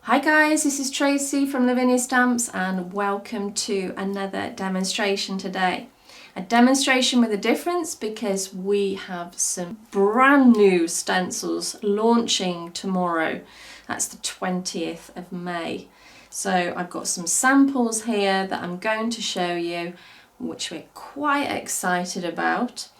Hi guys, this is Tracey from Lavinia Stamps and welcome to another demonstration today. A demonstration with a difference because we have some brand new stencils launching tomorrow. That's the 20th of May. So I've got some samples here that I'm going to show you, which we're quite excited about.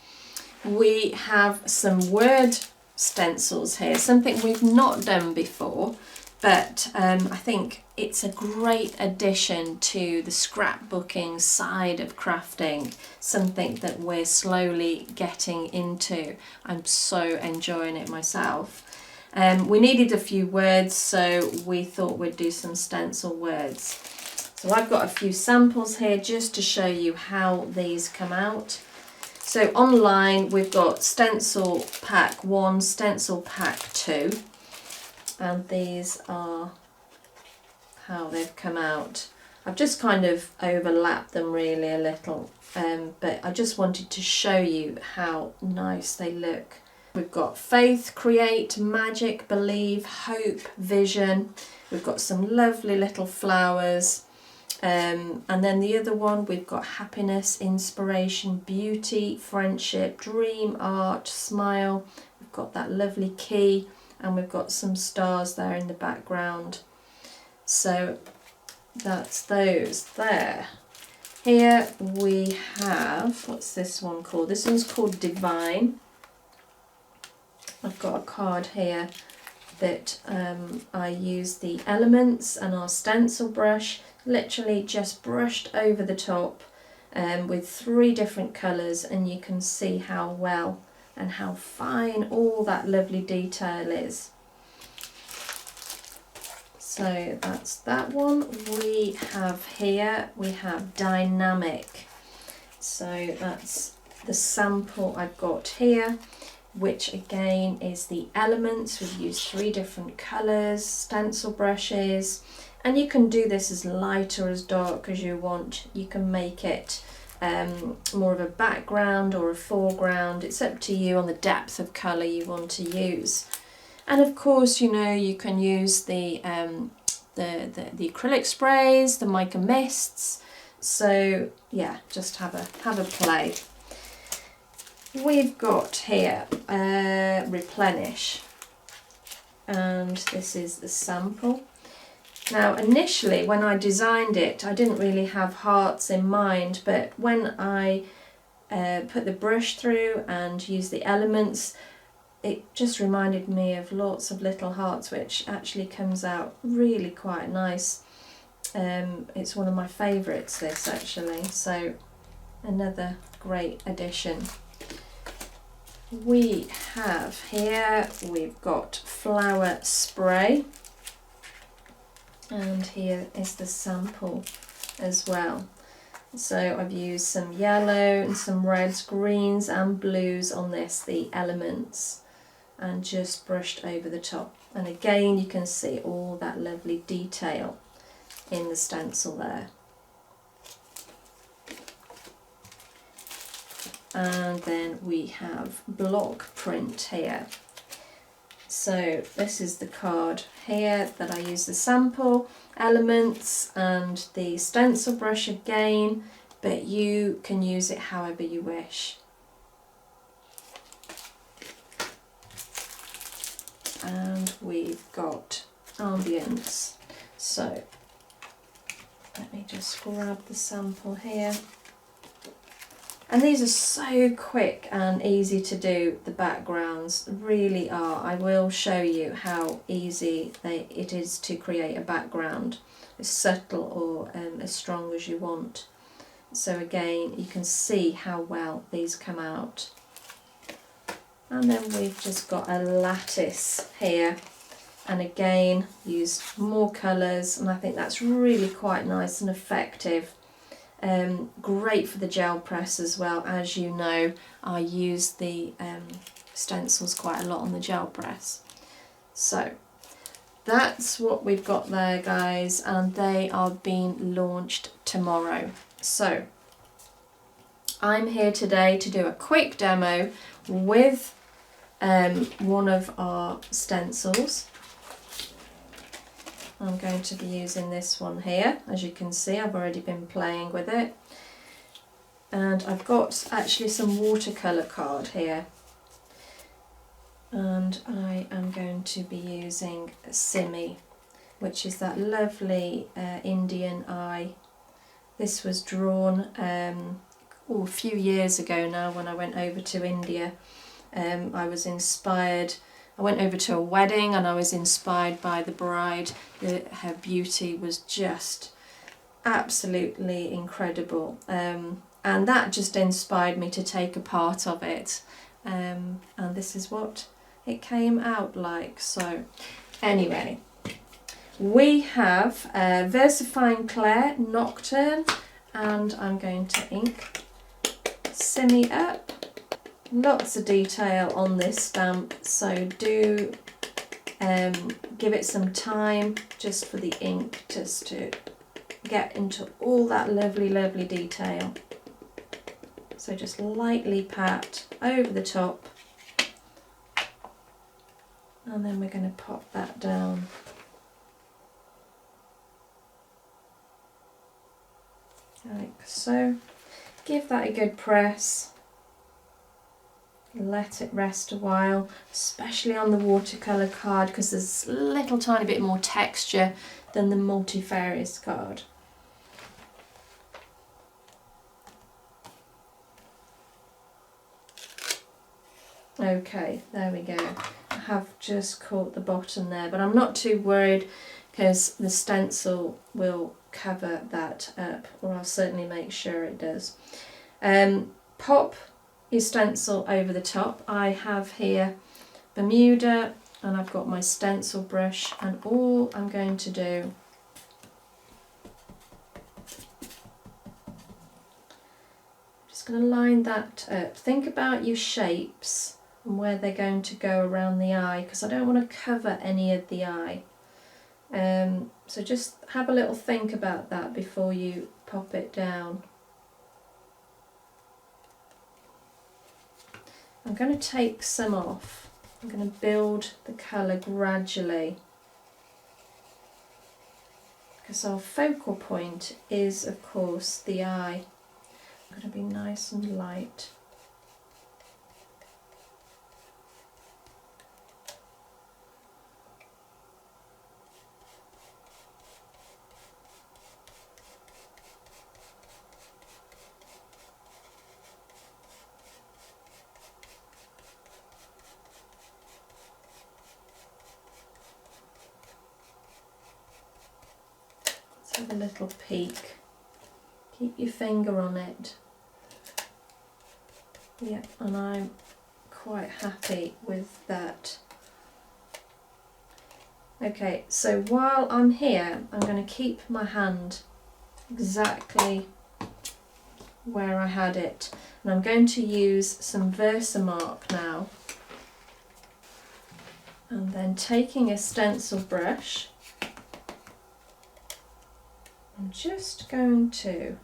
We have some word stencils here, something we've not done before. But I think it's a great addition to the scrapbooking side of crafting, something that we're slowly getting into. I'm so enjoying it myself. We needed a few words, so we thought we'd do some stencil words. So I've got a few samples here just to show you how these come out. So online we've got Stencil Pack 1, Stencil Pack 2. And these are how they've come out. I've just kind of overlapped them really a little, but I just wanted to show you how nice they look. We've got faith, create, magic, believe, hope, vision. We've got some lovely little flowers. And then the other one, we've got happiness, inspiration, beauty, friendship, dream, art, smile. We've got that lovely key. And we've got some stars there in the background. So that's those there. Here we have, what's this one called? This one's called Divine. I've got a card here that I use the elements and our stencil brush, literally just brushed over the top with 3 different colours, and you can see how well and how fine all that lovely detail is. So that's that one. We have here, we have Dynamic. So that's the sample I've got here, which again is the elements. We've used 3 different colours, stencil brushes, and you can do this as light or as dark as you want. You can make it more of a background or a foreground. It's up to you on the depth of colour you want to use. And of course, you know, you can use the acrylic sprays, the mica mists. So yeah, just have a play. We've got here Replenish, and this is the sample. Now initially when I designed it, I didn't really have hearts in mind, but when I put the brush through and used the elements, it just reminded me of lots of little hearts, which actually comes out really quite nice. It's one of my favourites, this actually, so another great addition. We have here, we've got Flower Spray. And here is the sample as well. So I've used some yellow and some reds, greens and blues on this, the elements, and just brushed over the top. And again, you can see all that lovely detail in the stencil there. And then we have Block Print here. So this is the card here that I use the sample, elements and the stencil brush again, but you can use it however you wish. And we've got Ambience. So let me just grab the sample here. And these are so quick and easy to do, the backgrounds really are. I will show you how easy it is to create a background, as subtle or as strong as you want. So again, you can see how well these come out. And then we've just got a lattice here, and again used more colours, and I think that's really quite nice and effective. Great for the gel press as well. As you know, I use the stencils quite a lot on the gel press. So that's what we've got there, guys, and they are being launched tomorrow. So I'm here today to do a quick demo with one of our stencils. I'm going to be using this one here. As you can see, I've already been playing with it. And I've got actually some watercolour card here. And I am going to be using Simmi, which is that lovely Indian eye. This was drawn a few years ago now when I went over to India. I was inspired. I went over to a wedding and I was inspired by the bride. Her beauty was just absolutely incredible. And that just inspired me to take a part of it. And this is what it came out like. So anyway, we have VersaFine Clair Nocturne, and I'm going to ink Simmi up. Lots of detail on this stamp, so do give it some time just for the ink just to get into all that lovely, lovely detail. So just lightly pat over the top, and then we're going to pop that down. Like so. Give that a good press. Let it rest a while, especially on the watercolour card, because there's a little tiny bit more texture than the multifarious card. Okay, there we go. I have just caught the bottom there, but I'm not too worried because the stencil will cover that up, or I'll certainly make sure it does. Pop your stencil over the top. I have here Bermuda and I've got my stencil brush, and all I'm going to do just going to line that up. Think about your shapes and where they're going to go around the eye, because I don't want to cover any of the eye. So just have a little think about that before you pop it down. I'm going to take some off. I'm going to build the colour gradually, because our focal point is, of course, the eye. I'm going to be nice and light. Have a little peek. Keep your finger on it. Yeah, and I'm quite happy with that. Okay, so while I'm here, I'm going to keep my hand exactly where I had it, and I'm going to use some Versamark now, and then taking a stencil brush, I'm just going to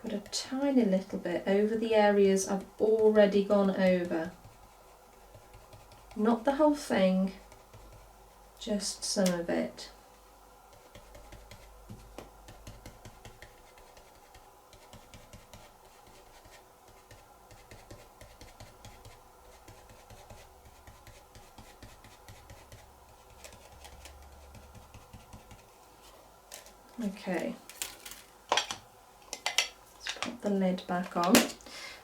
put a tiny little bit over the areas I've already gone over. Not the whole thing, just some of it. Okay, let's put the lid back on.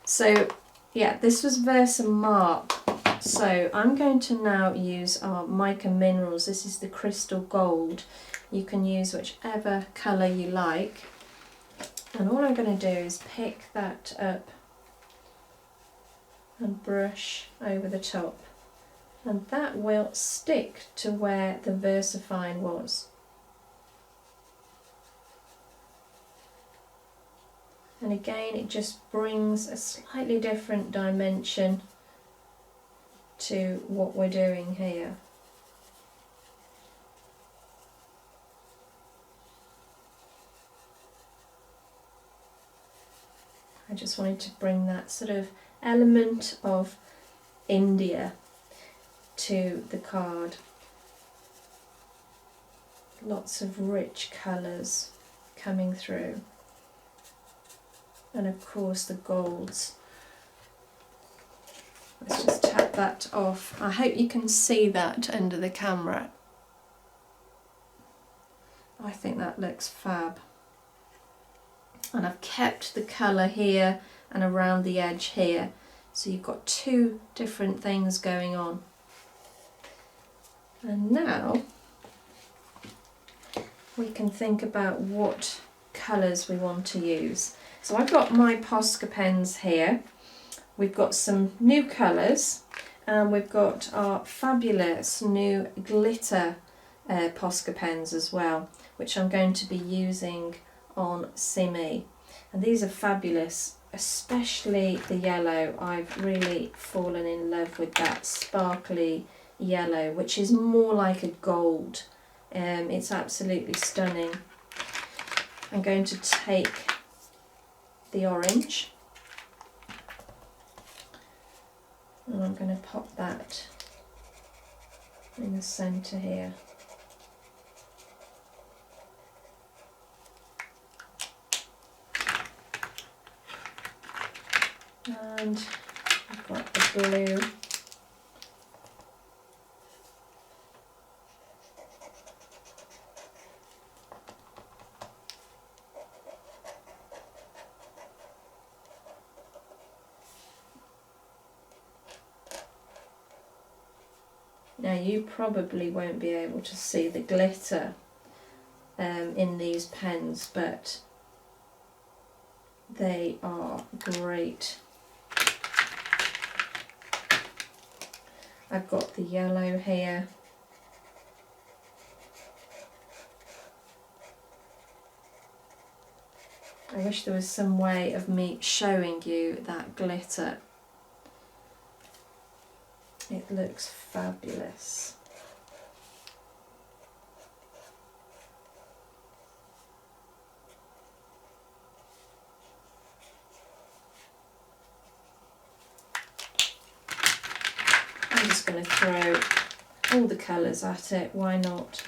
So yeah, this was Versamark. So I'm going to now use our Mica Minerals. This is the crystal gold. You can use whichever colour you like. And all I'm going to do is pick that up and brush over the top. And that will stick to where the VersaFine was. And again, it just brings a slightly different dimension to what we're doing here. I just wanted to bring that sort of element of India to the card. lots of rich colours coming through. And of course the golds. Let's just tap that off. I hope you can see that under the camera. I think that looks fab. And I've kept the colour here and around the edge here. So you've got two different things going on. And now we can think about what colours we want to use. So I've got my Posca pens here. We've got some new colours and we've got our fabulous new glitter Posca pens as well, which I'm going to be using on Simmi. And these are fabulous, especially the yellow. I've really fallen in love with that sparkly yellow, which is more like a gold. It's absolutely stunning. I'm going to take the orange and I'm going to pop that in the centre here. And I've got the blue. Now you probably won't be able to see the glitter in these pens, but they are great. I've got the yellow here. I wish there was some way of me showing you that glitter. It looks fabulous. I'm just going to throw all the colours at it, why not?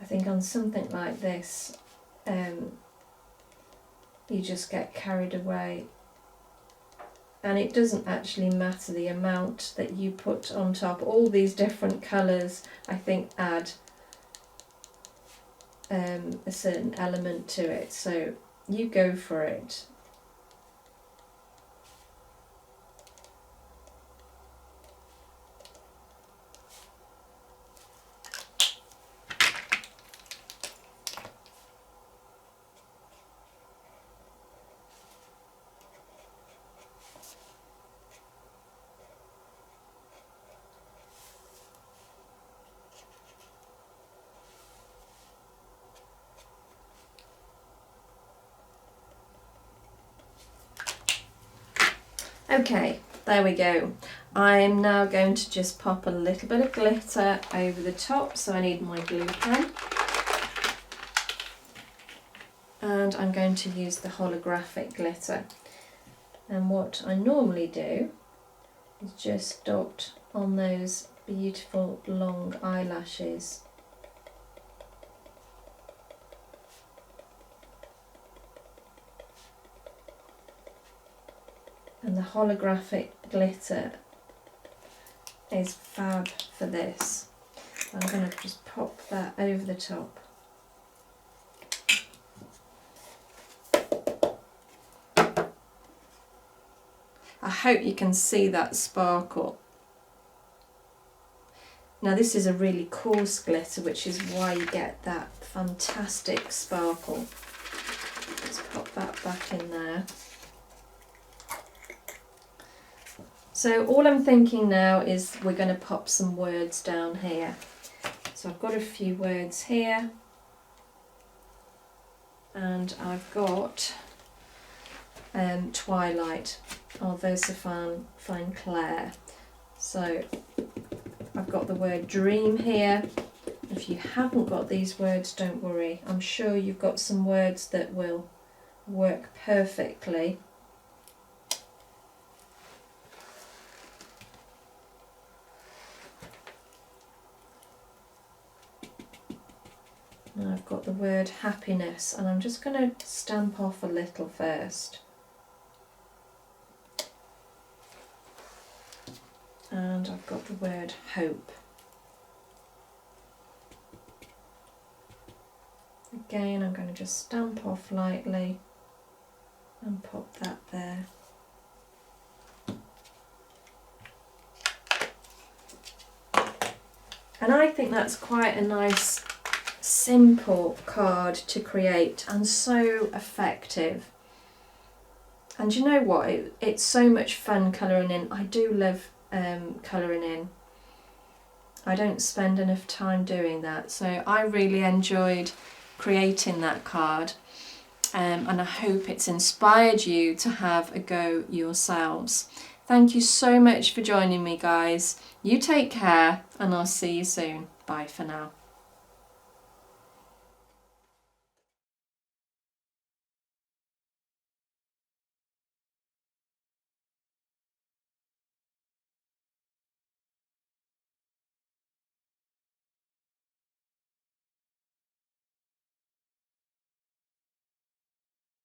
I think on something like this, you just get carried away, and it doesn't actually matter the amount that you put on top. All these different colours, I think, add a certain element to it, so you go for it. Okay, there we go. I'm now going to just pop a little bit of glitter over the top, so I need my glue pen. And I'm going to use the holographic glitter. And what I normally do is just dot on those beautiful long eyelashes. And the holographic glitter is fab for this. I'm going to just pop that over the top. I hope you can see that sparkle. Now this is a really coarse glitter, which is why you get that fantastic sparkle. Let's pop that back in there. So all I'm thinking now is we're going to pop some words down here. So I've got a few words here, and I've got Twilight, Arvosa Fine Claire. So I've got the word dream here. If you haven't got these words, don't worry. I'm sure you've got some words that will work perfectly. Now I've got the word happiness, and I'm just going to stamp off a little first. And I've got the word hope. Again, I'm going to just stamp off lightly and pop that there. And I think that's quite a nice simple card to create, and so effective. And you know what, it's so much fun colouring in. I do love colouring in. I don't spend enough time doing that, so I really enjoyed creating that card, and I hope it's inspired you to have a go yourselves. Thank you so much for joining me, guys. You take care, and I'll see you soon. Bye for now.